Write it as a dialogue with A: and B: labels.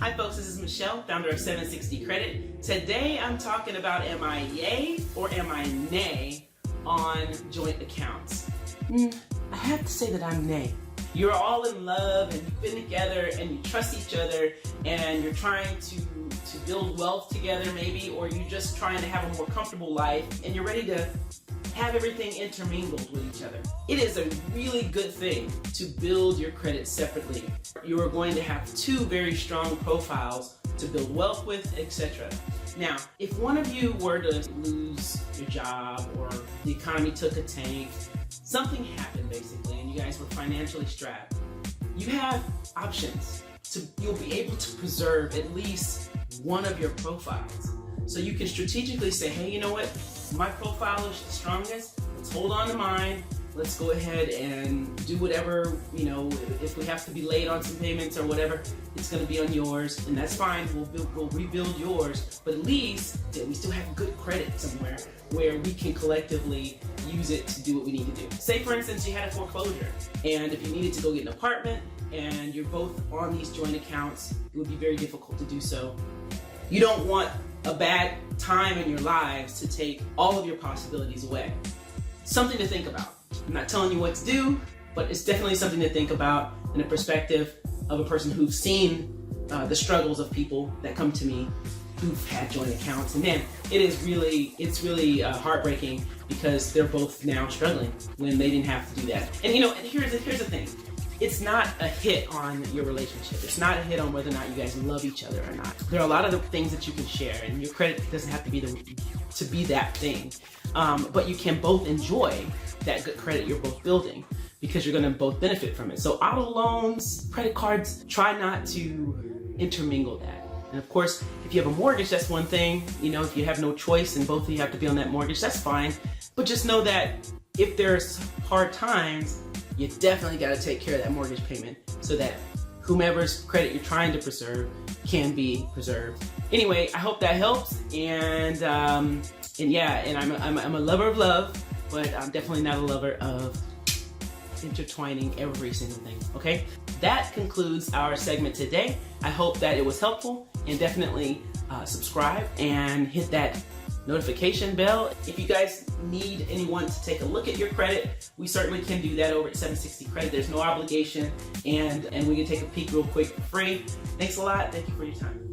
A: Hi folks, this is Michelle, founder of 760 Credit. Today I'm talking about am I yay or am I nay on joint accounts? I have to say that I'm nay. You're all in love and you've been together and you trust each other and you're trying to build wealth together maybe, or you're just trying to have a more comfortable life and you're ready to have everything intermingled with each other. It is a really good thing to build your credit separately. You are going to have two very strong profiles to build wealth with, etc. Now, if one of you were to lose your job or the economy took a tank, something happened basically, and you guys were financially strapped, you have options. You'll be able to preserve at least one of your profiles. So you can strategically say, hey, you know what? My profile is the strongest. Let's hold on to mine. Let's go ahead and do whatever, if we have to be late on some payments or whatever, it's going to be on yours, and that's fine. We'll rebuild yours, but at least that we still have good credit somewhere where we can collectively use it to do what we need to do. Say, for instance, you had a foreclosure, and if you needed to go get an apartment and you're both on these joint accounts, it would be very difficult to do so. You don't want a bad time in your lives to take all of your possibilities away. Something to think about. I'm not telling you what to do, but it's definitely something to think about in the perspective of a person who's seen the struggles of people that come to me who've had joint accounts. And man, it's really heartbreaking because they're both now struggling when they didn't have to do that. And and here's the thing. It's not a hit on your relationship. It's not a hit on whether or not you guys love each other or not. There are a lot of the things that you can share, and your credit doesn't have to be that thing. But you can both enjoy that good credit you're both building because you're going to both benefit from it. So auto loans, credit cards, try not to intermingle that. And of course, if you have a mortgage, that's one thing. If you have no choice and both of you have to be on that mortgage, that's fine. But just know that if there's hard times, you definitely got to take care of that mortgage payment so that whomever's credit you're trying to preserve can be preserved. Anyway, I hope that helps. And I'm a lover of love, but I'm definitely not a lover of intertwining every single thing. Okay, that concludes our segment today. I hope that it was helpful, and definitely subscribe and hit that notification bell. If you guys need anyone to take a look at your credit, we certainly can do that over at 760 Credit. There's no obligation, and we can take a peek real quick for free. Thanks a lot. Thank you for your time.